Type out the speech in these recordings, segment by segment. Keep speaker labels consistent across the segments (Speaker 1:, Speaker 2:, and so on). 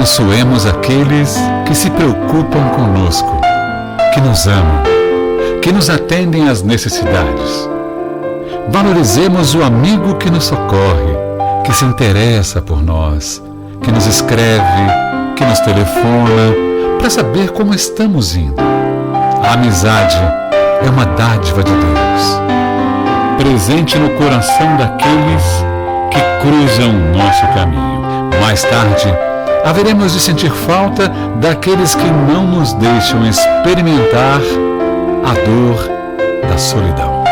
Speaker 1: abençoemos aqueles que se preocupam conosco, que nos amam, que nos atendem às necessidades. Valorizemos o amigo que nos socorre, que se interessa por nós, que nos escreve, que nos telefona, para saber como estamos indo. A amizade é uma dádiva de Deus, presente no coração daqueles que cruzam o nosso caminho. Mais tarde, haveremos de sentir falta daqueles que não nos deixam experimentar a dor da solidão.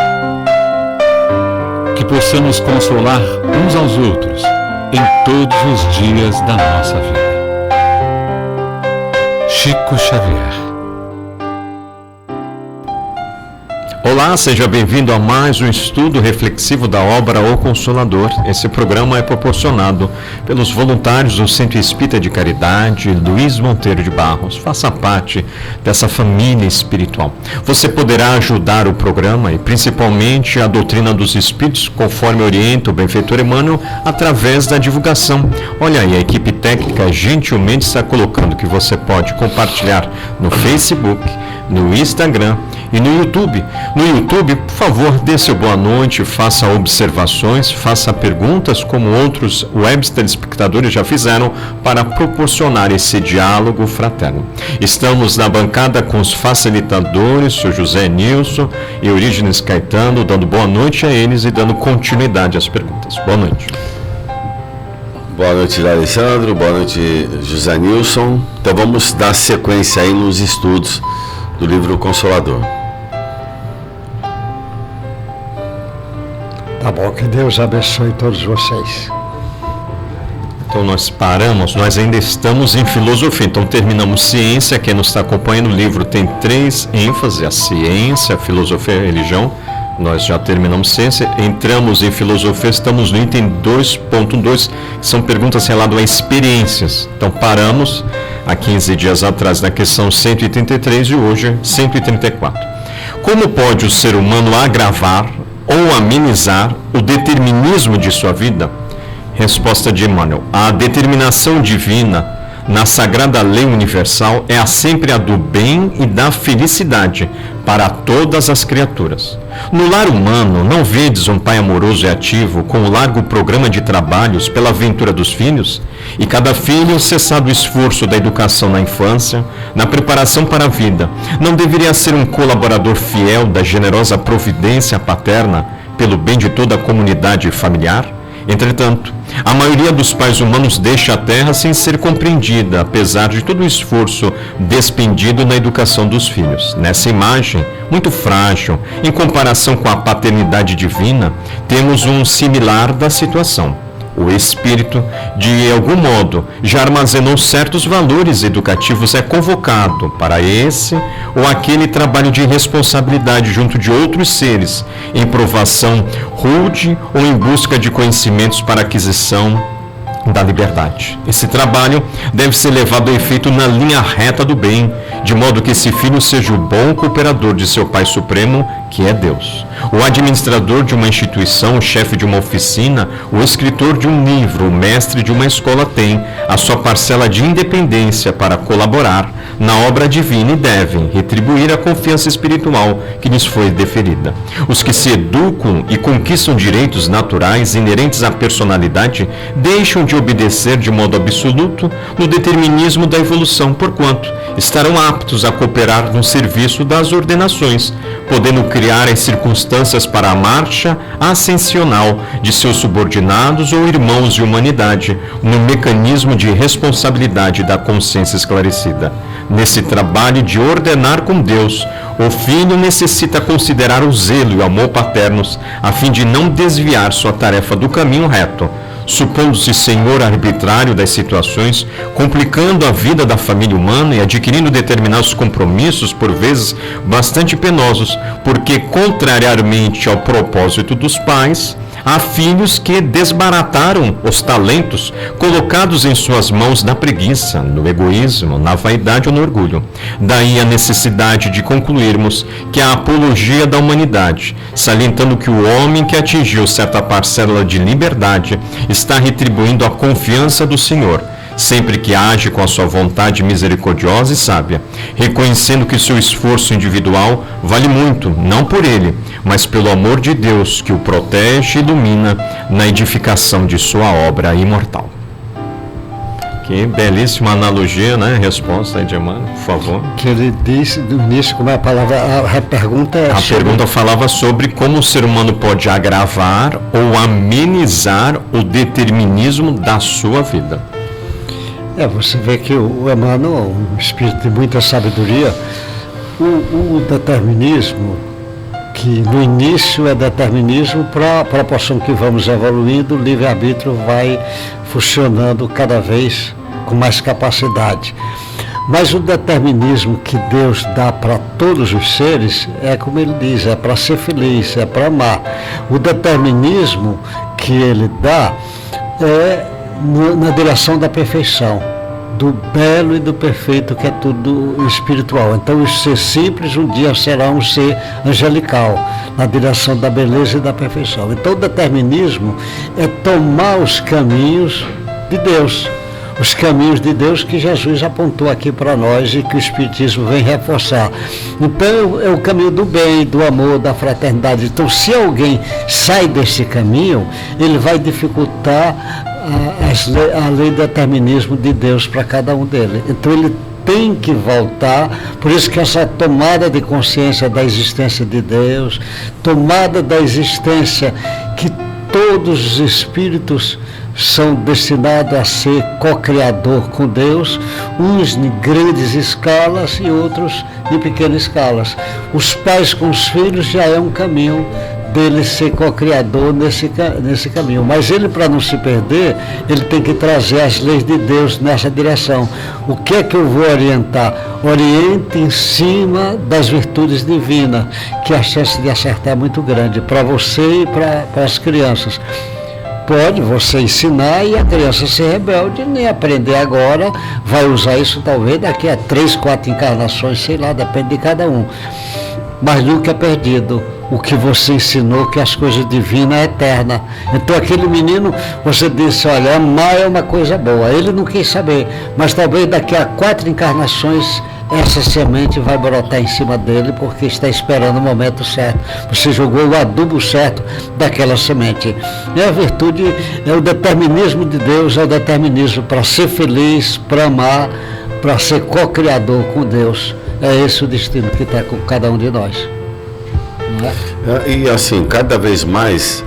Speaker 1: Que possamos consolar uns aos outros em todos os dias da nossa vida. Chico Xavier.
Speaker 2: Olá, seja bem-vindo a mais um estudo reflexivo da obra O Consolador. Esse programa é proporcionado pelos voluntários do Centro Espírita de Caridade Luiz Monteiro de Barros. Faça parte dessa família espiritual. Você poderá ajudar o programa e principalmente a doutrina dos Espíritos, conforme orienta o benfeitor Emmanuel, através da divulgação. Olha aí, a equipe técnica gentilmente está colocando que você pode compartilhar no Facebook, no Instagram e no YouTube. No YouTube, por favor, dê seu boa noite, faça observações, faça perguntas, como outros web telespectadores já fizeram, para proporcionar esse diálogo fraterno. Estamos na bancada com os facilitadores, o José Nilson e Eurígenes Caetano, dando boa noite a eles e dando continuidade às perguntas. Boa noite.
Speaker 3: Boa noite, Alessandro. Boa noite, José Nilson. Então vamos dar sequência aí nos estudos do livro Consolador.
Speaker 4: Tá bom, que Deus abençoe todos vocês.
Speaker 2: Então nós paramos, nós ainda estamos em filosofia, então terminamos ciência. Quem nos está acompanhando, o livro tem 3 ênfases: a ciência, a filosofia e a religião. Nós já terminamos ciência, entramos em filosofia, estamos no item 2.2, que são perguntas relacionadas a experiências. Então paramos há 15 dias atrás na questão 133 e hoje 134. Como pode o ser humano agravar ou amenizar o determinismo de sua vida? Resposta de Emmanuel: a determinação divina na sagrada lei universal é sempre a do bem e da felicidade para todas as criaturas. No lar humano, não vedes um pai amoroso e ativo com um largo programa de trabalhos pela ventura dos filhos? E cada filho, cessado o esforço da educação na infância, na preparação para a vida, não deveria ser um colaborador fiel da generosa providência paterna pelo bem de toda a comunidade familiar? Entretanto, a maioria dos pais humanos deixa a terra sem ser compreendida, apesar de todo o esforço despendido na educação dos filhos. Nessa imagem, muito frágil, em comparação com a paternidade divina, temos um similar da situação. O espírito, de algum modo, já armazenou certos valores educativos, é convocado para esse ou aquele trabalho de responsabilidade junto de outros seres, em provação rude ou em busca de conhecimentos para aquisição da liberdade. Esse trabalho deve ser levado a efeito na linha reta do bem, de modo que esse filho seja o bom cooperador de seu Pai Supremo, que é Deus. O administrador de uma instituição, o chefe de uma oficina, o escritor de um livro, o mestre de uma escola tem a sua parcela de independência para colaborar na obra divina e devem retribuir a confiança espiritual que lhes foi deferida. Os que se educam e conquistam direitos naturais inerentes à personalidade deixam de obedecer de modo absoluto no determinismo da evolução, porquanto estarão aptos a cooperar no serviço das ordenações, podendo criar as circunstâncias para a marcha ascensional de seus subordinados ou irmãos de humanidade no mecanismo de responsabilidade da consciência esclarecida. Nesse trabalho de ordenar com Deus, o filho necessita considerar o zelo e o amor paternos a fim de não desviar sua tarefa do caminho reto, supondo-se senhor arbitrário das situações, complicando a vida da família humana e adquirindo determinados compromissos, por vezes bastante penosos, porque, contrariamente ao propósito dos pais, há filhos que desbarataram os talentos colocados em suas mãos na preguiça, no egoísmo, na vaidade ou no orgulho. Daí a necessidade de concluirmos que a apologia da humanidade, salientando que o homem que atingiu certa parcela de liberdade está retribuindo a confiança do Senhor, sempre que age com a sua vontade misericordiosa e sábia, reconhecendo que seu esforço individual vale muito, não por ele, mas pelo amor de Deus que o protege e ilumina na edificação de sua obra imortal. Que belíssima analogia, né? Resposta aí de Emmanuel, por favor.
Speaker 4: Que ele disse no início, como é a palavra, a pergunta é...
Speaker 2: A pergunta falava sobre como o ser humano pode agravar ou amenizar o determinismo da sua vida.
Speaker 4: Você vê que o Emmanuel, um espírito de muita sabedoria, o determinismo, que no início é determinismo, para a proporção que vamos evoluindo, o livre-arbítrio vai funcionando cada vez com mais capacidade. Mas o determinismo que Deus dá para todos os seres é como ele diz, é para ser feliz, é para amar. O determinismo que ele dá é na direção da perfeição, do belo e do perfeito, que é tudo espiritual. Então o ser simples um dia será um ser angelical, na direção da beleza e da perfeição. Então o determinismo é tomar os caminhos de Deus, os caminhos de Deus que Jesus apontou aqui para nós e que o Espiritismo vem reforçar. Então é o caminho do bem, do amor, da fraternidade. Então se alguém sai desse caminho, ele vai dificultar a lei do determinismo de Deus para cada um deles. Então ele tem que voltar, por isso que essa tomada de consciência da existência de Deus, tomada da existência que todos os espíritos são destinados a ser co-criador com Deus, uns em grandes escalas e outros em pequenas escalas. Os pais com os filhos já é um caminho dele ser co-criador nesse caminho, mas ele, para não se perder, ele tem que trazer as leis de Deus nessa direção. O que é que eu vou orientar? Oriente em cima das virtudes divinas, que a chance de acertar é muito grande para você e para as crianças. Pode você ensinar e a criança ser rebelde, nem aprender agora, vai usar isso talvez daqui a 3, 4 encarnações, sei lá, depende de cada um. Mas nunca é perdido o que você ensinou, que as coisas divinas é eterna. Então aquele menino, você disse, olha, amar é uma coisa boa. Ele não quis saber, mas talvez daqui a 4 encarnações essa semente vai brotar em cima dele, porque está esperando o momento certo. Você jogou o adubo certo daquela semente. É a virtude, é o determinismo de Deus, é o determinismo para ser feliz, para amar, para ser co-criador com Deus. É esse o destino que está com cada um de nós.
Speaker 3: E assim, cada vez mais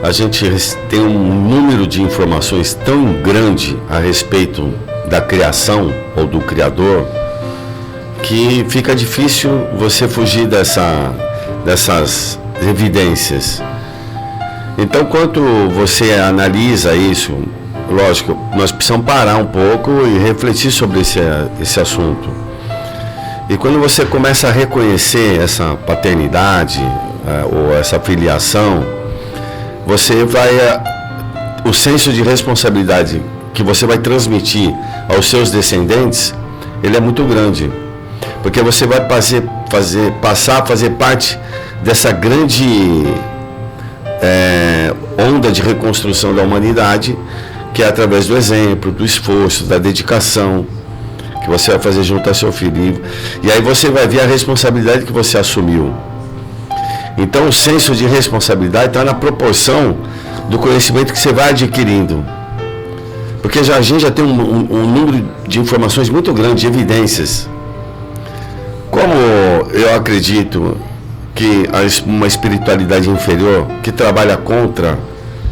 Speaker 3: a gente tem um número de informações tão grande a respeito da criação ou do Criador, que fica difícil você fugir dessas evidências. Então, quando você analisa isso, lógico, nós precisamos parar um pouco e refletir sobre esse assunto. E quando você começa a reconhecer essa paternidade ou essa filiação, você vai... o senso de responsabilidade que você vai transmitir aos seus descendentes, ele é muito grande. Porque você vai passar a fazer parte dessa grande onda de reconstrução da humanidade, que é através do exemplo, do esforço, da dedicação, que você vai fazer junto ao seu filho. E aí você vai ver a responsabilidade que você assumiu. Então o senso de responsabilidade está na proporção do conhecimento que você vai adquirindo. Porque a gente já tem um número de informações muito grande, de evidências. Como eu acredito que uma espiritualidade inferior que trabalha contra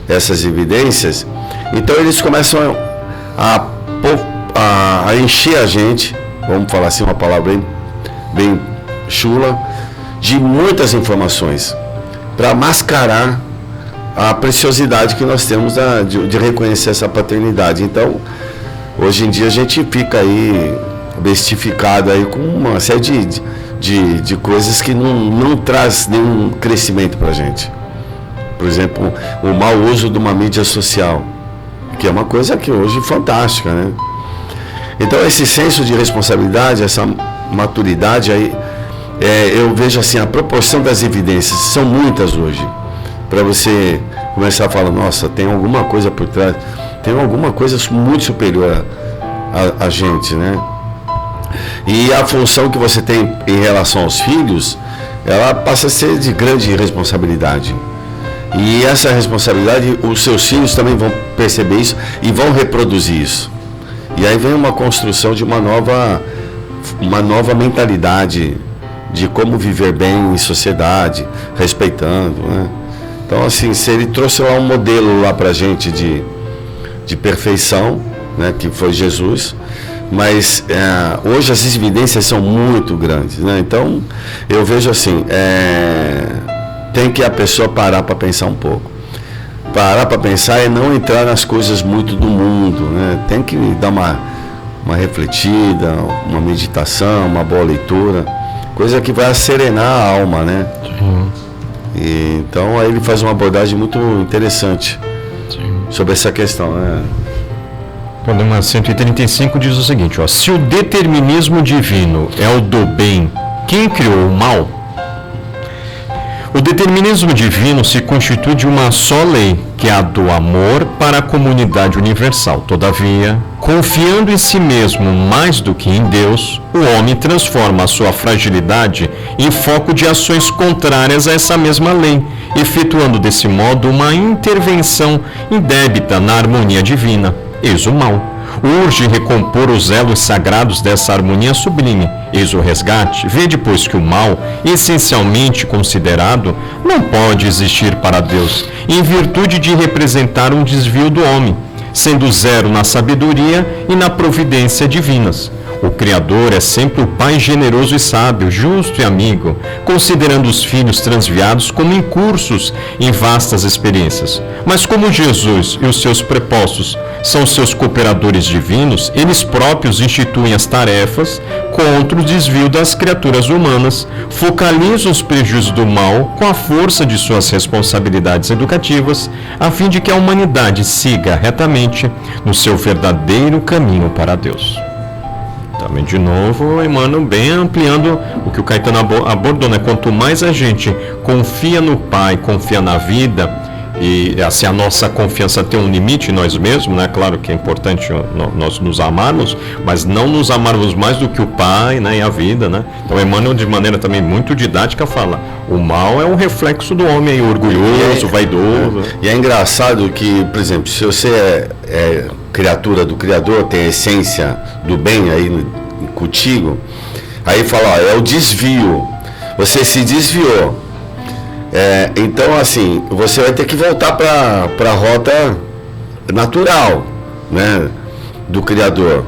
Speaker 3: essas evidências, então eles começam a encher a gente, vamos falar assim, uma palavra bem chula, de muitas informações, para mascarar a preciosidade que nós temos de reconhecer essa paternidade. Então, hoje em dia a gente fica aí bestificado aí com uma série de coisas que não traz nenhum crescimento para a gente. Por exemplo, o mau uso de uma mídia social, que é uma coisa que hoje é fantástica, né? Então esse senso de responsabilidade, essa maturidade aí, eu vejo assim, a proporção das evidências são muitas hoje, para você começar a falar, nossa, tem alguma coisa por trás, tem alguma coisa muito superior a gente, né? E a função que você tem em relação aos filhos, ela passa a ser de grande responsabilidade. E essa responsabilidade, os seus filhos também vão perceber isso e vão reproduzir isso. E aí vem uma construção de uma nova mentalidade de como viver bem em sociedade, respeitando, né? Então, assim, se ele trouxe lá um modelo lá pra gente de perfeição, né, que foi Jesus, mas hoje as evidências são muito grandes, né? Então, eu vejo assim, tem que a pessoa parar para pensar um pouco. Parar para pensar é não entrar nas coisas muito do mundo, né? Tem que dar uma refletida, uma meditação, uma boa leitura, coisa que vai serenar a alma, né?
Speaker 2: Sim.
Speaker 3: E, então aí ele faz uma abordagem muito interessante.
Speaker 2: Sim.
Speaker 3: Sobre essa questão, né?
Speaker 2: Problema 135 diz o seguinte, ó, se o determinismo divino é o do bem, quem criou o mal? O determinismo divino se constitui de uma só lei, que é a do amor para a comunidade universal. Todavia, confiando em si mesmo mais do que em Deus, o homem transforma a sua fragilidade em foco de ações contrárias a essa mesma lei, efetuando desse modo uma intervenção indébita na harmonia divina. Eis o mal. Urge recompor os elos sagrados dessa harmonia sublime. Eis o resgate. Vede, pois, que o mal, essencialmente considerado, não pode existir para Deus, em virtude de representar um desvio do homem, sendo zero na sabedoria e na providência divinas. O Criador é sempre o Pai generoso e sábio, justo e amigo, considerando os filhos transviados como incursos em vastas experiências. Mas como Jesus e os seus prepostos são seus cooperadores divinos, eles próprios instituem as tarefas contra o desvio das criaturas humanas, focalizam os prejuízos do mal com a força de suas responsabilidades educativas, a fim de que a humanidade siga retamente no seu verdadeiro caminho para Deus. Também, de novo, Emmanuel bem ampliando o que o Caetano abordou, né? Quanto mais a gente confia no Pai, confia na vida, e assim a nossa confiança tem um limite em nós mesmos, né? Claro que é importante nós nos amarmos, mas não nos amarmos mais do que o Pai, né? E a vida, né? Então, Emmanuel, de maneira também muito didática, fala: o mal é um reflexo do homem orgulhoso, vaidoso.
Speaker 3: E é engraçado que, por exemplo, se você é criatura do Criador, tem a essência do bem aí contigo, aí fala, ó, é o desvio, você se desviou, então assim, você vai ter que voltar para a rota natural, né, do Criador,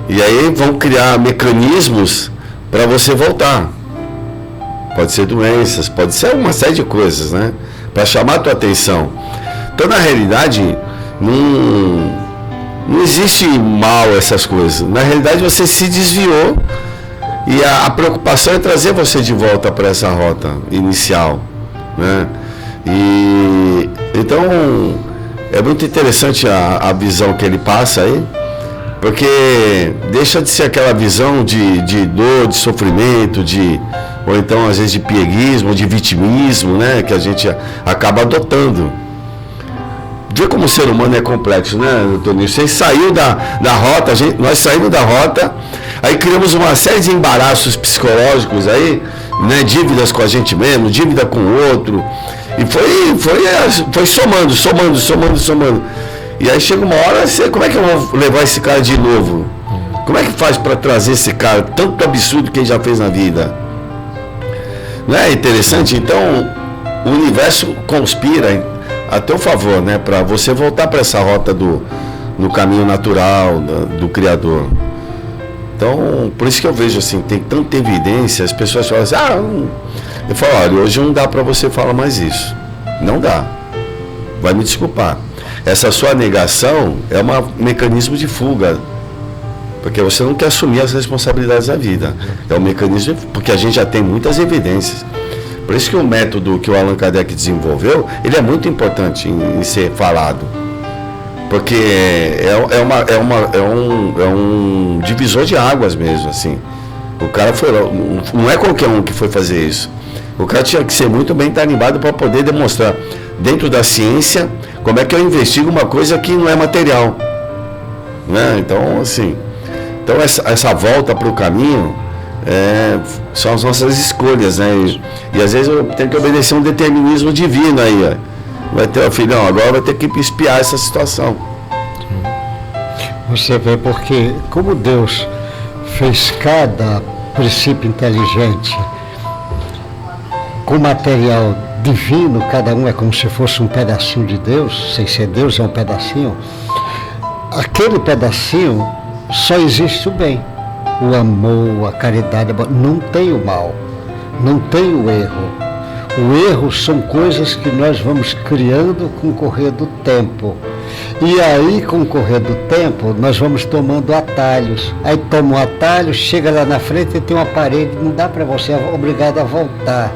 Speaker 3: e aí vão criar mecanismos para você voltar, pode ser doenças, pode ser uma série de coisas, né, para chamar a tua atenção. Então, na realidade, não existe mal essas coisas. Na realidade, você se desviou e a preocupação é trazer você de volta para essa rota inicial, né? E então é muito interessante a visão que ele passa aí, porque deixa de ser aquela visão de dor, de sofrimento, ou então às vezes de pieguismo, de vitimismo, né? Que a gente acaba adotando. Vê como o ser humano é complexo, né, Toninho? Você saiu da rota, nós saímos da rota, aí criamos uma série de embaraços psicológicos aí, né? Dívidas com a gente mesmo, dívida com o outro. E foi somando. E aí chega uma hora, como é que eu vou levar esse cara de novo? Como é que faz para trazer esse cara, tanto absurdo que ele já fez na vida? Não é interessante? Então, o universo conspira a teu favor, né, para você voltar para essa rota no caminho natural do Criador. Então, por isso que eu vejo assim, tem tanta evidência, as pessoas falam assim, eu falo, olha, hoje não dá para você falar mais isso, não dá, vai me desculpar, essa sua negação é um mecanismo de fuga, porque você não quer assumir as responsabilidades da vida, é um mecanismo, porque a gente já tem muitas evidências. Por isso que o método que o Allan Kardec desenvolveu, ele é muito importante em ser falado. Porque é um divisor de águas mesmo, assim. O cara foi, não é qualquer um que foi fazer isso. O cara tinha que ser muito bem tarimbado para poder demonstrar, dentro da ciência, como é que eu investigo uma coisa que não é material. Né? Então, assim, Então essa volta para o caminho são as nossas escolhas, né? E às vezes eu tenho que obedecer um determinismo divino aí, ó. Vai ter, filhão, agora vai ter que espiar essa situação.
Speaker 4: Você vê, porque como Deus fez cada princípio inteligente com material divino, cada um é como se fosse um pedacinho de Deus, sem ser Deus é um pedacinho, aquele pedacinho só existe o bem, o amor, a caridade, não tem o mal, não tem o erro. O erro são coisas que nós vamos criando com o correr do tempo. E aí, com o correr do tempo, nós vamos tomando atalhos. Aí toma um atalho, chega lá na frente e tem uma parede, não dá para você, é obrigado a voltar.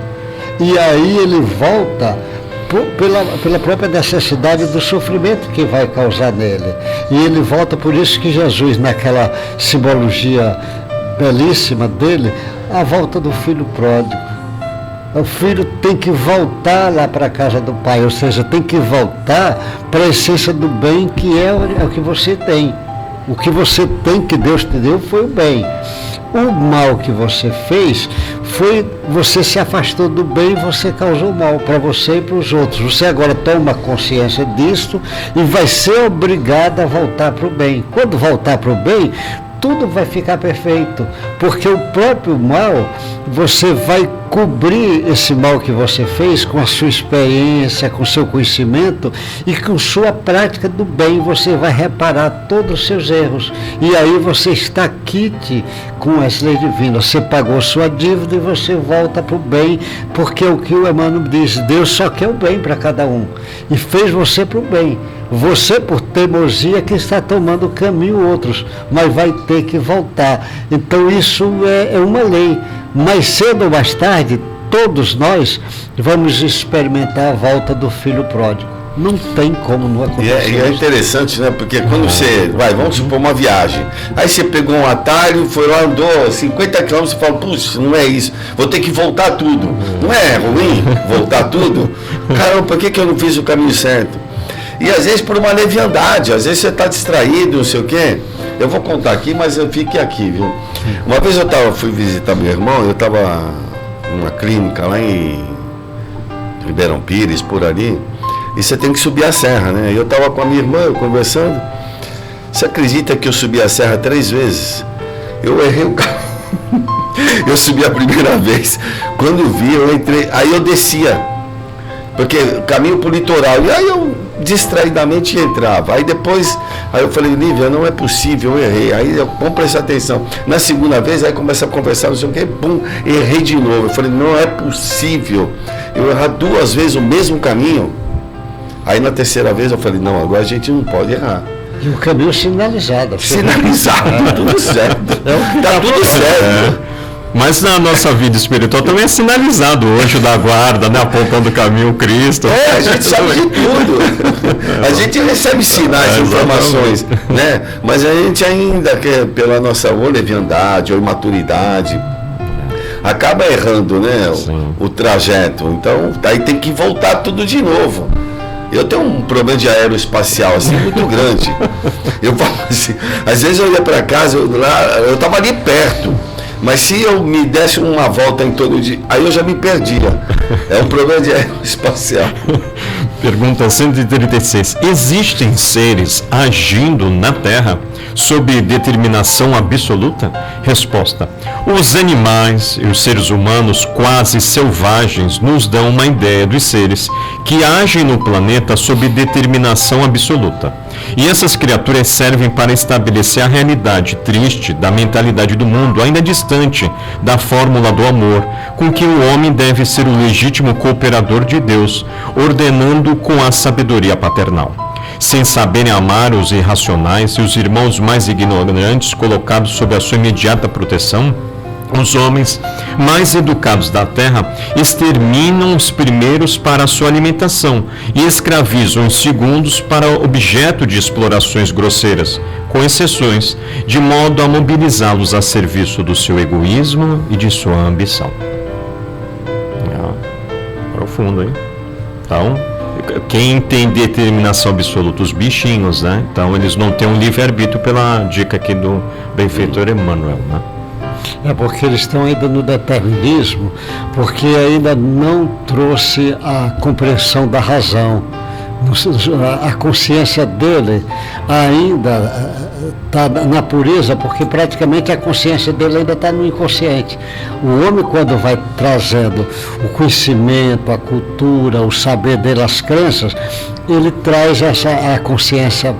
Speaker 4: E aí ele volta pela própria necessidade do sofrimento que vai causar nele. E ele volta, por isso que Jesus, naquela simbologia belíssima dele, a volta do filho pródigo. O filho tem que voltar lá para a casa do pai, ou seja, tem que voltar para a essência do bem, que é o que você tem. O que você tem, que Deus te deu, foi o bem. O mal que você fez foi, você se afastou do bem e você causou mal para você e para os outros. Você agora toma consciência disso e vai ser obrigado a voltar para o bem. Quando voltar para o bem, tudo vai ficar perfeito, porque o próprio mal, você vai cobrir esse mal que você fez com a sua experiência, com o seu conhecimento e com sua prática do bem. Você vai reparar todos os seus erros e aí você está quite com as leis divinas. Você pagou sua dívida e você volta para o bem, porque o que o Emmanuel diz, Deus só quer o bem para cada um e fez você para o bem. Você, por teimosia, que está tomando caminho outros, mas vai ter que voltar. Então isso é uma lei. Mais cedo ou mais tarde, todos nós vamos experimentar a volta do filho pródigo. Não tem como não acontecer.
Speaker 3: E é interessante, né? Porque quando você vamos supor uma viagem, aí você pegou um atalho, foi lá, andou 50 km e fala, puxa, não é isso, vou ter que voltar tudo. Não é ruim voltar tudo? Caramba, por que eu não fiz o caminho certo? E às vezes por uma leviandade, às vezes você está distraído, não sei o quê. Eu vou contar aqui, mas eu fique aqui, viu? Uma vez fui visitar meu irmão, eu estava numa clínica lá em Ribeirão Pires, por ali, e você tem que subir a serra, né? Eu estava com a minha irmã, conversando. Você acredita que eu subi a serra 3 vezes? Eu errei o carro. Eu subi a primeira vez. Quando eu vi, eu entrei, aí eu descia. Porque caminho para o litoral. E aí eu distraidamente entrava. Aí depois, eu falei, Lívia, não é possível, eu errei. Aí vamos prestar atenção. Na segunda vez, aí começa a conversar, não sei o que, pum, errei de novo. Eu falei, não é possível eu errar 2 vezes o mesmo caminho. Aí na terceira vez eu falei, não, agora a gente não pode errar.
Speaker 4: E o caminho sinalizado.
Speaker 3: Sinalizado, tudo certo. Tá tudo certo.
Speaker 2: Mas na nossa vida espiritual também é sinalizado o anjo da guarda, né? Apontando o caminho, Cristo.
Speaker 3: A gente sabe de tudo. A gente recebe sinais, informações, né? Mas a gente ainda, pela nossa ou leviandade ou imaturidade, acaba errando, né? O trajeto. Então, aí tem que voltar tudo de novo. Eu tenho um problema de aeroespacial assim muito grande. Eu falo assim, às vezes eu ia para casa, eu estava ali perto. Mas se eu me desse uma volta em torno de... Aí eu já me perdia. É um problema de aeroespacial.
Speaker 2: Pergunta 136. Existem seres agindo na Terra sob determinação absoluta? Resposta. Os animais e os seres humanos quase selvagens nos dão uma ideia dos seres que agem no planeta sob determinação absoluta. E essas criaturas servem para estabelecer a realidade triste da mentalidade do mundo, ainda distante da fórmula do amor, com que o homem deve ser o legítimo cooperador de Deus, ordenando com a sabedoria paternal. Sem saberem amar os irracionais e os irmãos mais ignorantes colocados sob a sua imediata proteção, os homens mais educados da terra exterminam os primeiros para a sua alimentação e escravizam os segundos para objeto de explorações grosseiras, com exceções, de modo a mobilizá-los a serviço do seu egoísmo e de sua ambição. Profundo, hein? Então, quem tem determinação absoluta? Os bichinhos, né? Então eles não têm um livre-arbítrio, pela dica aqui do benfeitor Emmanuel, né?
Speaker 4: É porque eles estão ainda no determinismo, porque ainda não trouxe a compreensão da razão. A consciência dele ainda está na pureza, porque praticamente a consciência dele ainda está no inconsciente. O homem, quando vai trazendo o conhecimento, a cultura, o saber dele, as crenças, ele traz a consciência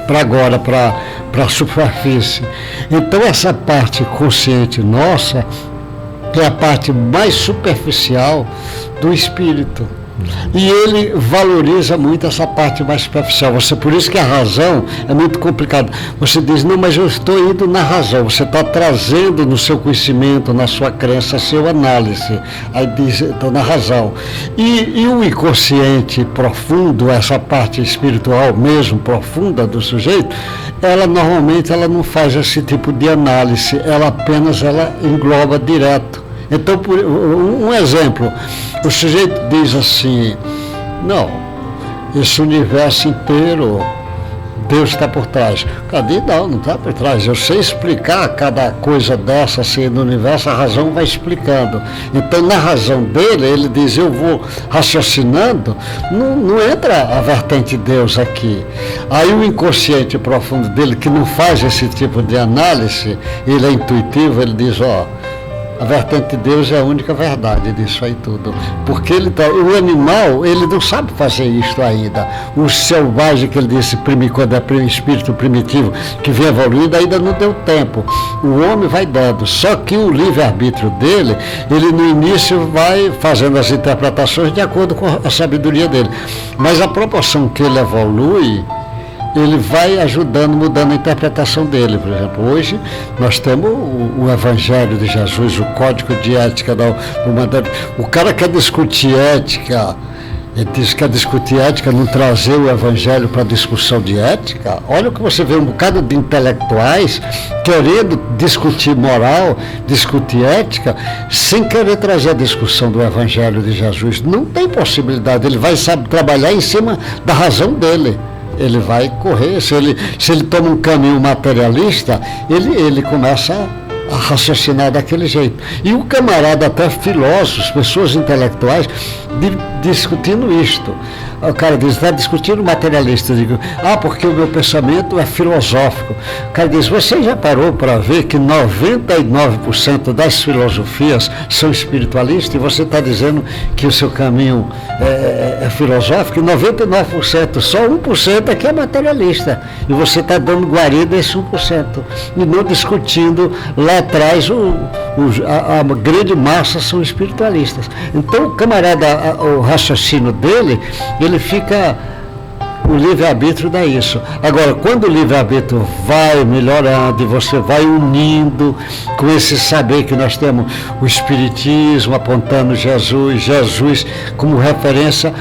Speaker 4: para agora, para a superfície. Então essa parte consciente nossa é a parte mais superficial do espírito. E ele valoriza muito essa parte mais superficial. Por isso que a razão é muito complicada. Você diz, não, mas eu estou indo na razão. Você está trazendo no seu conhecimento, na sua crença, a sua análise. Aí diz, estou na razão. E o inconsciente profundo, essa parte espiritual mesmo, profunda do sujeito, ela normalmente ela não faz esse tipo de análise. Ela apenas engloba direto. Então, um exemplo, o sujeito diz assim, não, esse universo inteiro, Deus está por trás. Cadê? Não está por trás. Eu sei explicar cada coisa dessa assim no universo, a razão vai explicando. Então, na razão dele, ele diz, eu vou raciocinando, não entra a vertente de Deus aqui. Aí o inconsciente profundo dele, que não faz esse tipo de análise, ele é intuitivo, ele diz, a vertente de Deus é a única verdade disso aí tudo. Porque o animal, ele não sabe fazer isso ainda. O selvagem, que ele disse, quando é espírito primitivo, que vem evoluindo, ainda não deu tempo. O homem vai dando. Só que o livre-arbítrio dele, ele no início vai fazendo as interpretações de acordo com a sabedoria dele. Mas a proporção que ele evolui, ele vai ajudando, mudando a interpretação dele. Por exemplo, hoje nós temos o Evangelho de Jesus, o Código de Ética do Mandante. O cara quer discutir ética, ele diz que quer discutir ética, não trazer o Evangelho para discussão de ética. Olha o que você vê, um bocado de intelectuais querendo discutir moral, discutir ética, sem querer trazer a discussão do Evangelho de Jesus. Não tem possibilidade, ele vai trabalhar em cima da razão dele. Ele vai correr, se ele toma um caminho materialista, ele começa a raciocinar daquele jeito. E o camarada, até filósofos, pessoas intelectuais, discutindo isto. O cara diz, está discutindo materialista. Eu digo, porque o meu pensamento é filosófico. O cara diz, você já parou para ver que 99% das filosofias são espiritualistas e você está dizendo que o seu caminho é filosófico? E 99%, só 1% é que é materialista. E você está dando guarida a esse 1%. E não discutindo lá atrás, a grande massa são espiritualistas. Então o camarada, o raciocínio dele, ele fica, o livre-arbítrio dá isso. Agora, quando o livre-arbítrio vai melhorando e você vai unindo com esse saber que nós temos, o Espiritismo apontando Jesus como referência,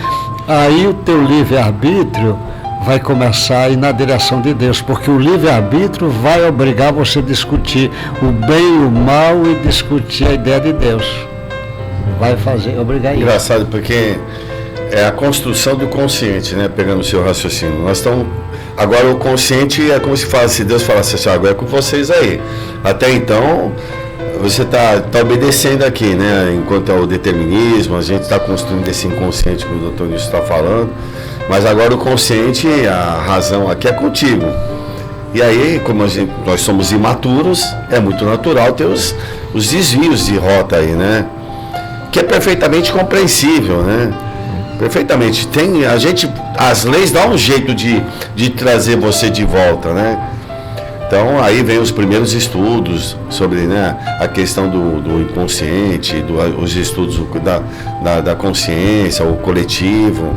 Speaker 4: aí o teu livre-arbítrio vai começar a ir na direção de Deus, porque o livre-arbítrio vai obrigar você a discutir o bem e o mal e discutir a ideia de Deus. Vai obrigar isso.
Speaker 3: Engraçado, porque é a construção do consciente, né? Pegando o seu raciocínio. Nós estamos. Agora o consciente é como se falasse, se Deus falasse assim, agora é com vocês aí. Até então, você está obedecendo aqui, né? Enquanto é o determinismo, a gente está construindo esse inconsciente que o doutor Nilson está falando. Mas agora o consciente, a razão aqui é contigo. E aí, como nós somos imaturos, é muito natural ter os desvios de rota aí, né? Que é perfeitamente compreensível, né? Perfeitamente. As leis dão um jeito de trazer você de volta, né? Então aí vem os primeiros estudos sobre, né, a questão do inconsciente, os estudos da consciência, o coletivo.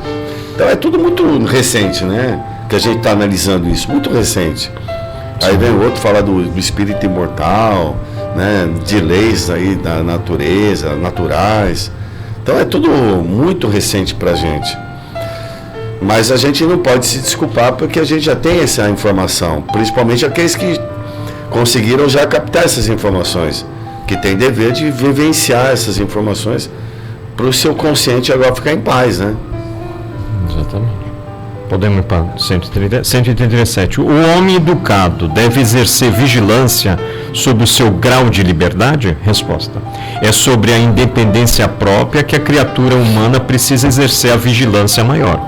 Speaker 3: Então é tudo muito recente, né? Que a gente está analisando isso, muito recente. Aí vem o outro falar do espírito imortal, né? De leis aí da natureza, naturais. Então é tudo muito recente para a gente. Mas a gente não pode se desculpar porque a gente já tem essa informação, principalmente aqueles que conseguiram já captar essas informações, que tem dever de vivenciar essas informações para o seu consciente agora ficar em paz, né?
Speaker 2: Exatamente. Podemos ir para 137. O homem educado deve exercer vigilância sobre o seu grau de liberdade? Resposta. É sobre a independência própria que a criatura humana precisa exercer a vigilância maior.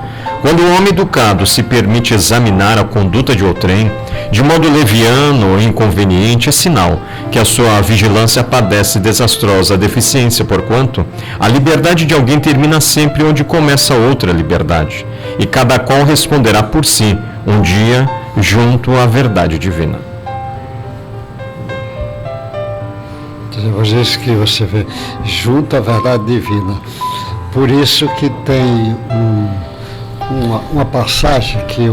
Speaker 2: Quando o homem educado se permite examinar a conduta de outrem, de modo leviano ou inconveniente, é sinal que a sua vigilância padece desastrosa deficiência, porquanto a liberdade de alguém termina sempre onde começa outra liberdade, e cada qual responderá por si, um dia, junto à verdade divina.
Speaker 4: Isso que você vê, junto à verdade divina. Por isso que tem uma passagem que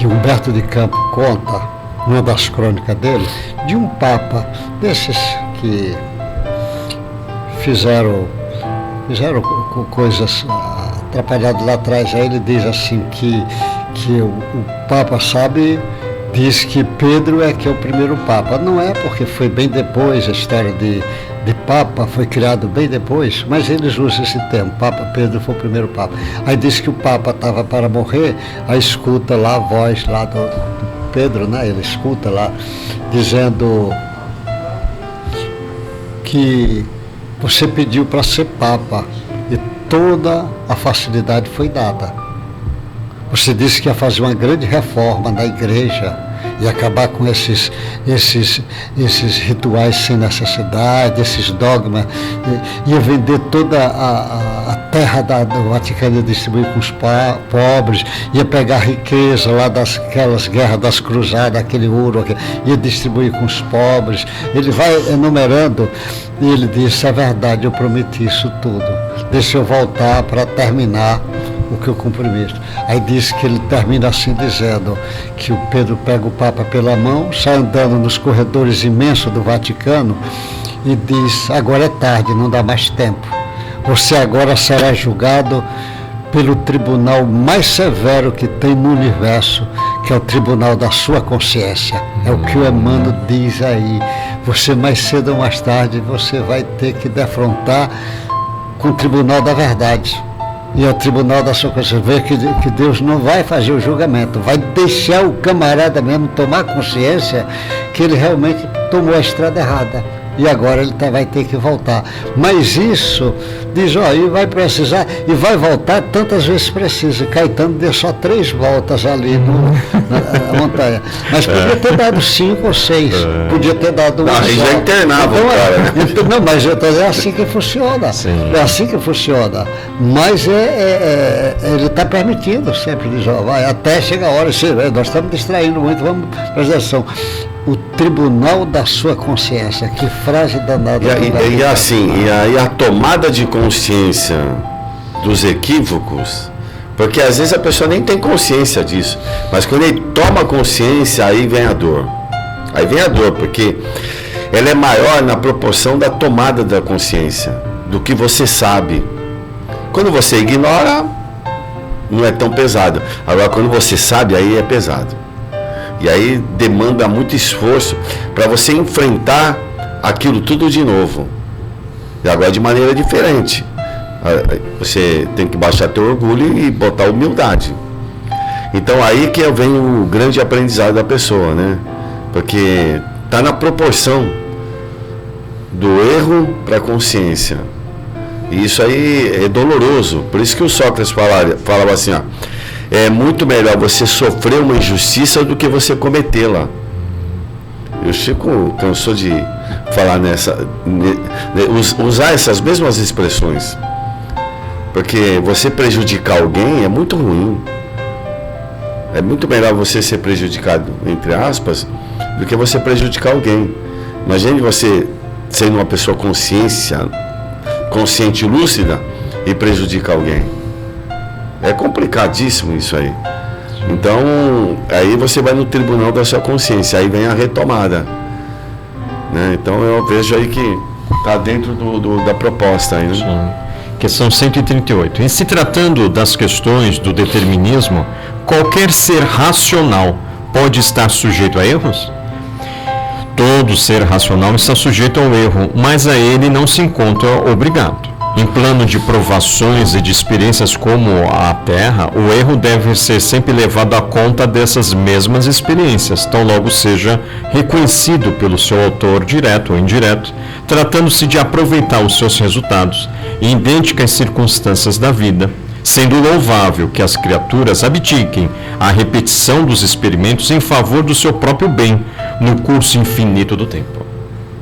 Speaker 4: Humberto de Campos conta, numa das crônicas dele, de um papa desses que fizeram coisas atrapalhadas lá atrás. Aí ele diz assim que o papa diz que Pedro é que é o primeiro papa. Não é, porque foi bem depois, a história de papa foi criado bem depois, mas eles usam esse termo, Papa Pedro foi o primeiro papa. Aí diz que o papa estava para morrer, aí escuta lá a voz lá do Pedro, né? Ele escuta lá, dizendo que você pediu para ser papa e toda a facilidade foi dada. Você disse que ia fazer uma grande reforma na igreja e acabar com esses rituais sem necessidade, esses dogmas, ia vender toda a terra do Vaticano, ia distribuir com os pobres, ia pegar a riqueza lá daquelas guerras das cruzadas, aquele ouro, ia distribuir com os pobres. Ele vai enumerando e ele diz: é verdade, eu prometi isso tudo, deixa eu voltar para terminar o que eu cumprimento. Aí diz que ele termina assim dizendo que o Pedro pega o Papa pela mão, sai andando nos corredores imensos do Vaticano e diz: agora é tarde, não dá mais tempo. Você agora será julgado pelo tribunal mais severo que tem no universo, que é o tribunal da sua consciência. É o que o Emmanuel diz aí. Você mais cedo ou mais tarde, você vai ter que defrontar com o tribunal da verdade. E ao tribunal da sua consciência, vê que Deus não vai fazer o julgamento, vai deixar o camarada mesmo tomar consciência que ele realmente tomou a estrada errada. E agora ele vai ter que voltar. Mas isso, diz, e vai precisar, e vai voltar tantas vezes precisa. Caetano deu só 3 voltas ali na montanha. Mas podia ter dado 5 ou 6. Podia ter dado uma.
Speaker 3: Aí já internava
Speaker 4: então,
Speaker 3: o cara, né?
Speaker 4: Não, mas é assim que funciona.
Speaker 2: Sim.
Speaker 4: É assim que funciona. Mas ele está permitindo sempre, diz, vai, até chega a hora, nós estamos distraindo muito, vamos prestar atenção. O tribunal da sua consciência, que frase danada.
Speaker 3: E aí a tomada de consciência dos equívocos, porque às vezes a pessoa nem tem consciência disso, mas quando ele toma consciência, aí vem a dor. Aí vem a dor, porque ela é maior na proporção da tomada da consciência, do que você sabe. Quando você ignora, não é tão pesado. Agora, quando você sabe, aí é pesado. E aí demanda muito esforço para você enfrentar aquilo tudo de novo. E agora de maneira diferente. Você tem que baixar teu orgulho e botar humildade. Então aí que vem o grande aprendizado da pessoa, né? Porque está na proporção do erro para a consciência. E isso aí é doloroso. Por isso que o Sócrates falava assim, é muito melhor você sofrer uma injustiça do que você cometê-la. Eu Chico cansou de falar usar essas mesmas expressões. Porque você prejudicar alguém é muito ruim. É muito melhor você ser prejudicado, entre aspas, do que você prejudicar alguém. Imagine você sendo uma pessoa consciente e lúcida e prejudicar alguém. É complicadíssimo isso aí. Então, aí você vai no tribunal da sua consciência, aí vem a retomada, né? Então eu vejo aí que está dentro da proposta aí, né?
Speaker 2: Sim. Questão 138. Em se tratando das questões do determinismo, qualquer ser racional pode estar sujeito a erros? Todo ser racional está sujeito ao erro, mas a ele não se encontra obrigado. Em plano de provações e de experiências como a Terra, o erro deve ser sempre levado à conta dessas mesmas experiências, tão logo seja reconhecido pelo seu autor, direto ou indireto, tratando-se de aproveitar os seus resultados em idênticas circunstâncias da vida, sendo louvável que as criaturas abdiquem a repetição dos experimentos em favor do seu próprio bem, no curso infinito do tempo.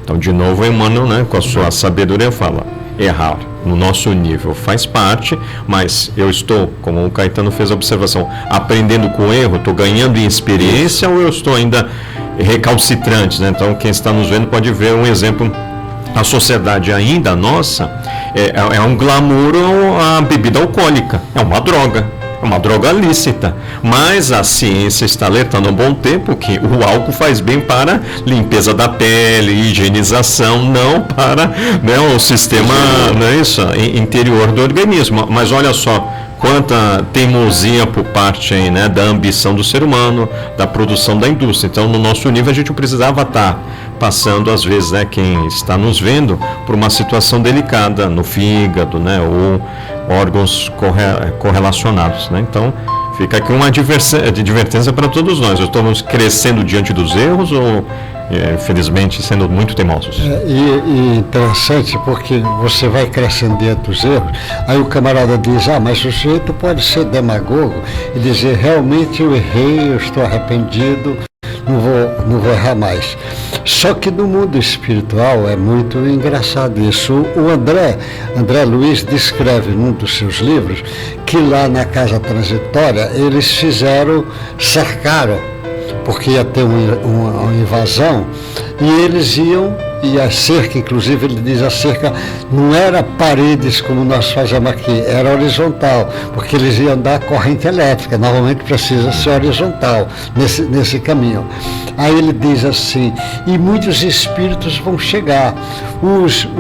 Speaker 2: Então, de novo, Emmanuel, com a sua sabedoria, fala: errar no nosso nível faz parte, mas eu estou, como o Caetano fez a observação, aprendendo com o erro, estou ganhando em experiência ou eu estou ainda recalcitrante, né? Então, quem está nos vendo pode ver um exemplo. A sociedade ainda nossa é um glamour a bebida alcoólica, é uma droga lícita, mas a ciência está alertando há um bom tempo que o álcool faz bem para limpeza da pele, higienização, não para, né, o sistema, interior do organismo. Mas olha só quanta teimosia por parte aí, né, da ambição do ser humano, da produção da indústria. Então, no nosso nível, a gente precisava estar passando, às vezes, né, quem está nos vendo, por uma situação delicada no fígado, né, ou órgãos correlacionados, né? Então, fica aqui uma advertência para todos nós. Estamos crescendo diante dos erros ou, infelizmente, sendo muito teimosos?
Speaker 4: E interessante porque você vai crescendo diante dos erros, aí o camarada diz: mas o sujeito pode ser demagogo e dizer: realmente eu errei, eu estou arrependido, não vou errar mais. Só que no mundo espiritual é muito engraçado isso. O André Luiz descreve num dos seus livros que lá na casa transitória eles cercaram, porque ia ter uma invasão, e eles iam, e a cerca, inclusive ele diz, a cerca não era paredes como nós fazemos aqui, era horizontal, porque eles iam dar corrente elétrica, normalmente precisa ser horizontal nesse caminho. Aí ele diz assim: e muitos espíritos vão chegar,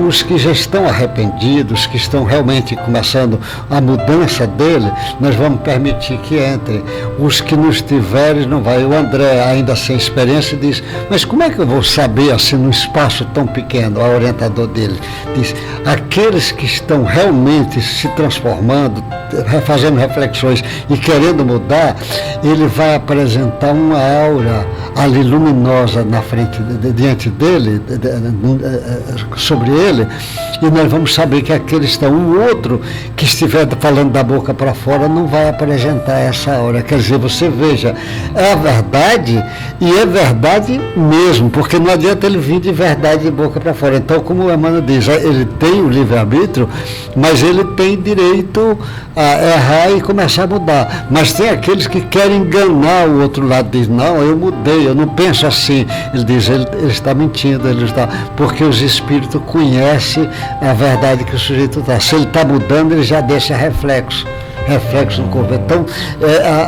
Speaker 4: os que já estão arrependidos, que estão realmente começando a mudança dele, nós vamos permitir que entrem. Os que não estiverem, não vai. O André, ainda sem experiência, diz: mas como é que eu vou saber assim num espaço tão pequeno? O orientador dele diz: aqueles que estão realmente se transformando, fazendo reflexões e querendo mudar, ele vai apresentar uma aura ali luminosa na frente, diante dele, sobre ele, e nós vamos saber que aqueles estão. O outro que estiver falando da boca para fora não vai apresentar essa aura. Quer dizer, você veja, é a verdade, e é verdade mesmo, porque não adianta ele vir de verdade de boca para fora. Então, como o Emmanuel diz, ele tem o livre-arbítrio, mas ele tem direito a errar e começar a mudar. Mas tem aqueles que querem enganar o outro lado, diz: não, eu mudei, eu não penso assim. Ele diz: ele está mentindo, porque os espíritos conhecem a verdade que o sujeito está. Se ele está mudando, ele já deixa reflexo no corpo. Então,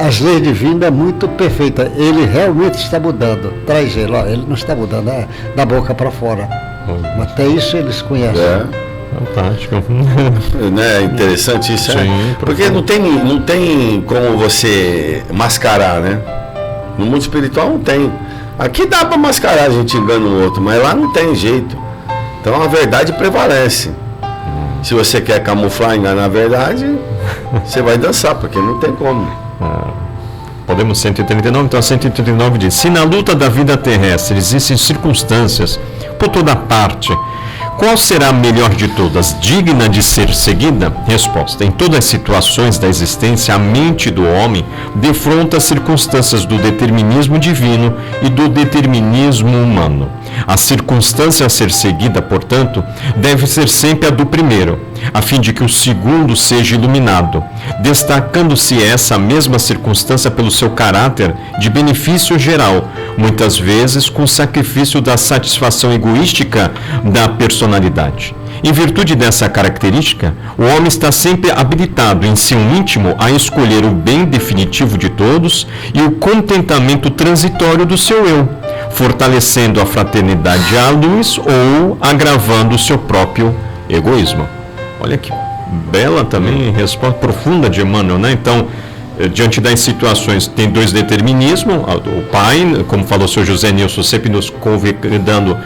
Speaker 4: as leis divinas é muito perfeita. Ele realmente está mudando. Traz ele, ele não está mudando, da boca para fora. Até isso eles conhecem.
Speaker 2: Fantástico.
Speaker 3: É interessante isso,
Speaker 2: Sim,
Speaker 3: porque não tem como você mascarar, né? No mundo espiritual não tem. Aqui dá para mascarar, a gente engana o outro, mas lá não tem jeito. Então a verdade prevalece. Se você quer camuflar, enganar a verdade, você vai dançar, porque não tem como.
Speaker 2: Podemos 139, então 139 diz: se na luta da vida terrestre existem circunstâncias por toda parte, qual será a melhor de todas, digna de ser seguida? Resposta: em todas as situações da existência, a mente do homem defronta as circunstâncias do determinismo divino e do determinismo humano. A circunstância a ser seguida, portanto, deve ser sempre a do primeiro, a fim de que o segundo seja iluminado, destacando-se essa mesma circunstância pelo seu caráter de benefício geral, muitas vezes com sacrifício da satisfação egoística da personalidade. Em virtude dessa característica, o homem está sempre habilitado em seu íntimo a escolher o bem definitivo de todos e o contentamento transitório do seu eu, fortalecendo a fraternidade à luz ou agravando o seu próprio egoísmo. Olha que bela também resposta profunda de Emmanuel, né? Então, diante das situações, tem dois determinismos. O pai, como falou o Sr. José Nilson, sempre nos convidando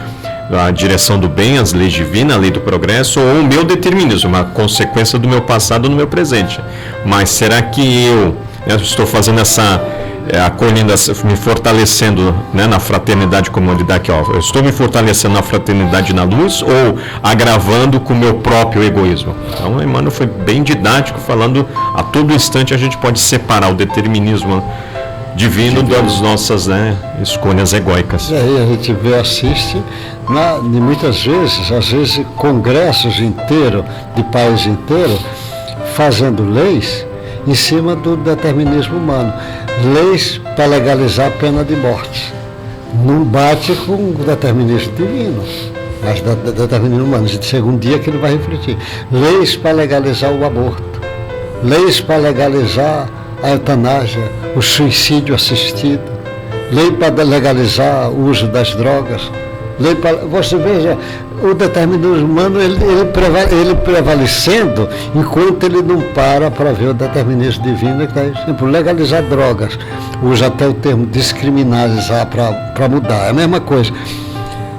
Speaker 2: a direção do bem, as leis divinas, a lei do progresso, ou o meu determinismo, uma consequência do meu passado no meu presente. Mas será que eu estou fazendo acolhendo, me fortalecendo, né, na fraternidade e comunidade aqui, ó, eu estou me fortalecendo na fraternidade e na luz, ou agravando com o meu próprio egoísmo? Então, Emmanuel foi bem didático, falando a todo instante a gente pode separar o determinismo divino das nossas, né, escolhas egóicas.
Speaker 4: E aí a gente assiste, e muitas vezes, às vezes, congressos inteiros, de país inteiro, fazendo leis em cima do determinismo humano. Leis para legalizar a pena de morte. Não bate com o determinismo divino, mas determinismo humano. Chega um dia que ele vai refletir. Leis para legalizar o aborto. Leis para legalizar a eutanásia, o suicídio assistido. Lei para legalizar o uso das drogas. Lei para... Você veja, o determinismo humano, ele prevalecendo, enquanto ele não para ver o determinismo divino, que está, exemplo, legalizar drogas, usa até o termo descriminalizar para mudar, é a mesma coisa.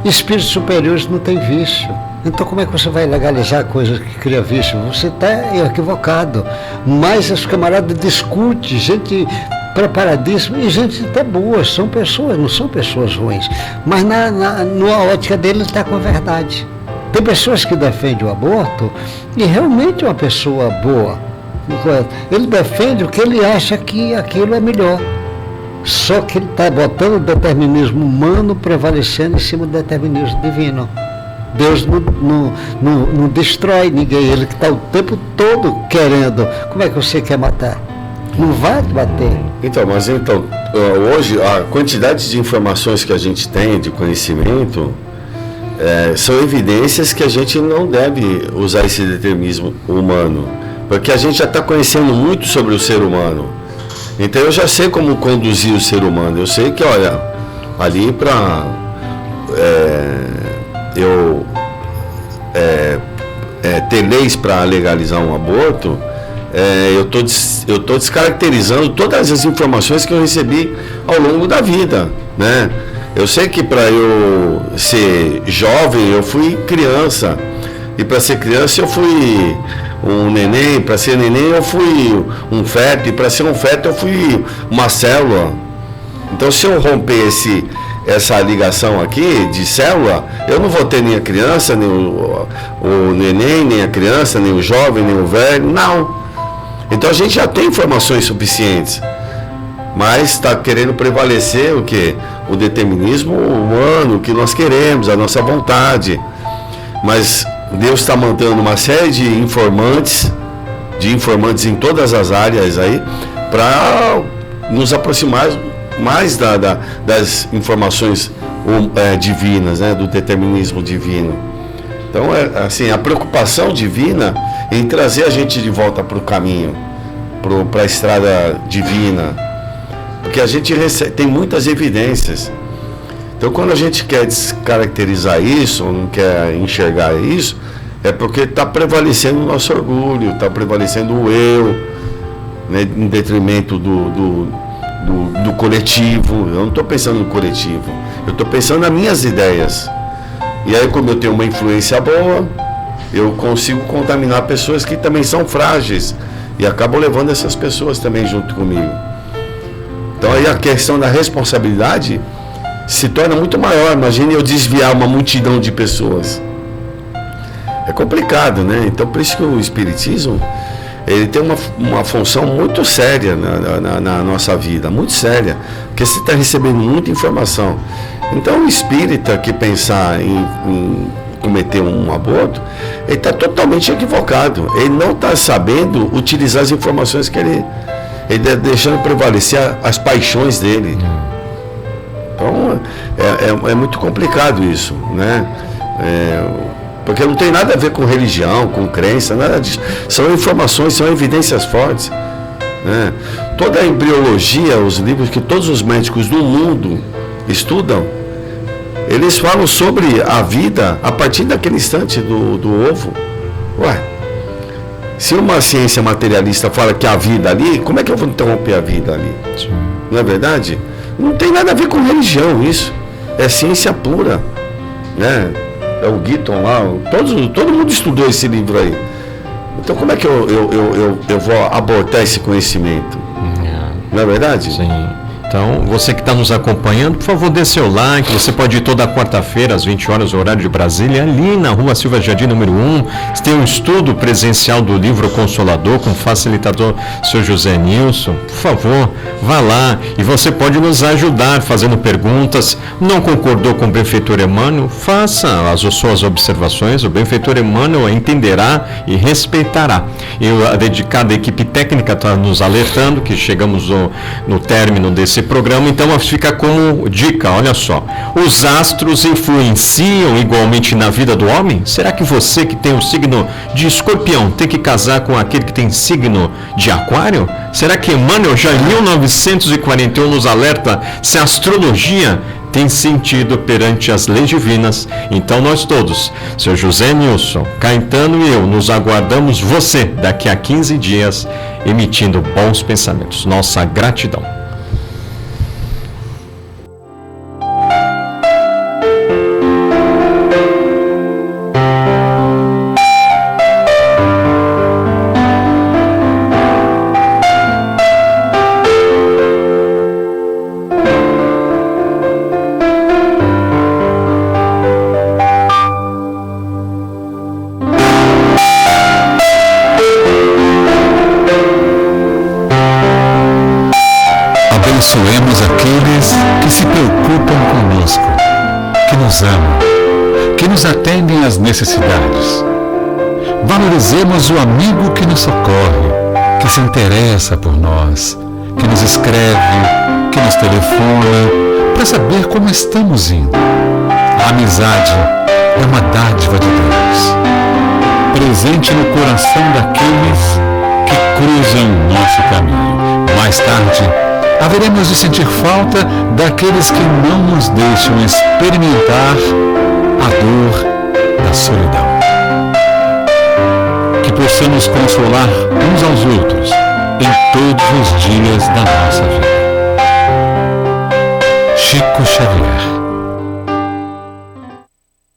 Speaker 4: Espíritos superiores não têm vício, então como é que você vai legalizar coisas que cria vício? Você está equivocado, mas os camaradas discutem, gente preparadíssima e gente até boa, são pessoas, não são pessoas ruins, mas na ótica dele ele está com a verdade. Tem pessoas que defendem o aborto e realmente é uma pessoa boa, ele defende o que ele acha que aquilo é melhor, só que ele está botando o determinismo humano prevalecendo em cima do determinismo divino. Deus não destrói ninguém, ele que está o tempo todo querendo. Como é que você quer matar? Não vai bater.
Speaker 3: Então, hoje a quantidade de informações que a gente tem, de conhecimento, são evidências que a gente não deve usar esse determinismo humano, porque a gente já está conhecendo muito sobre o ser humano. Então eu já sei como conduzir o ser humano. Eu sei que, olha, ali para ter leis para legalizar um aborto, eu tô descaracterizando todas as informações que eu recebi ao longo da vida, né? Eu sei que para eu ser jovem eu fui criança, e para ser criança eu fui um neném, para ser neném eu fui um feto, e para ser um feto eu fui uma célula. Então, se eu romper essa ligação aqui de célula, eu não vou ter nem a criança, nem o neném, nem a criança, nem o jovem, nem o velho, não. Então a gente já tem informações suficientes, mas está querendo prevalecer o quê? O determinismo humano, o que nós queremos, a nossa vontade. Mas Deus está mandando uma série de informantes em todas as áreas aí, para nos aproximar mais das informações divinas, né? Do determinismo divino. Então, assim, a preocupação divina em trazer a gente de volta para o caminho, para a estrada divina, porque a gente tem muitas evidêncies. Então, quando a gente quer descaracterizar isso, não quer enxergar isso, é porque está prevalecendo o nosso orgulho, está prevalecendo o eu, né, em detrimento do coletivo. Eu não estou pensando no coletivo, eu estou pensando nas minhas ideias. E aí, como eu tenho uma influência boa, eu consigo contaminar pessoas que também são frágeis e acabo levando essas pessoas também junto comigo. Então aí a questão da responsabilidade se torna muito maior. Imagine eu desviar uma multidão de pessoas. É complicado, né? Então por isso que o Espiritismo, ele tem uma função muito séria na nossa vida, muito séria, porque você está recebendo muita informação. Então o espírita que pensar em cometer um aborto, ele está totalmente equivocado. Ele não está sabendo utilizar as informações que ele está deixando prevalecer as paixões dele. Então é muito complicado isso, né? Porque não tem nada a ver com religião, com crença, nada disso. São informações, são evidências fortes, né? Toda a embriologia, os livros que todos os médicos do mundo estudam, eles falam sobre a vida a partir daquele instante do ovo. Ué, se uma ciência materialista fala que há vida ali, como é que eu vou interromper a vida ali? Sim. Não é verdade? Não tem nada a ver com religião isso. É ciência pura. né? É o Guiton lá, todo mundo estudou esse livro aí. Então como é que eu vou abordar esse conhecimento? Não é verdade?
Speaker 2: Sim. Então, você que está nos acompanhando, por favor, dê seu like. Você pode ir toda quarta-feira, às 20 horas, horário de Brasília, ali na Rua Silva Jardim, número 1. Você tem um estudo presencial do livro Consolador, com o facilitador Sr. José Nilson. Por favor, vá lá e você pode nos ajudar fazendo perguntas. Não concordou com o benfeitor Emmanuel? Faça as suas observações. O benfeitor Emmanuel entenderá e respeitará. E a dedicada equipe técnica está nos alertando que chegamos no término desse programa, então fica como dica, olha só, os astros influenciam igualmente na vida do homem? Será que você que tem o signo de Escorpião tem que casar com aquele que tem signo de Aquário? Será que Emmanuel já em 1941 nos alerta se a astrologia tem sentido perante as leis divinas? Então nós todos, Sr. José Nilson, Caetano e eu, nos aguardamos você daqui a 15 dias, emitindo bons pensamentos. Nossa gratidão.
Speaker 1: Abençoemos aqueles que se preocupam conosco, que nos amam, que nos atendem às necessidades. Valorizemos o amigo que nos socorre, que se interessa por nós, que nos escreve, que nos telefona, para saber como estamos indo. A amizade é uma dádiva de Deus, presente no coração daqueles que cruzam o nosso caminho. Mais tarde, haveremos de sentir falta daqueles que não nos deixam experimentar a dor da solidão. Que possamos consolar uns aos outros em todos os dias da nossa vida.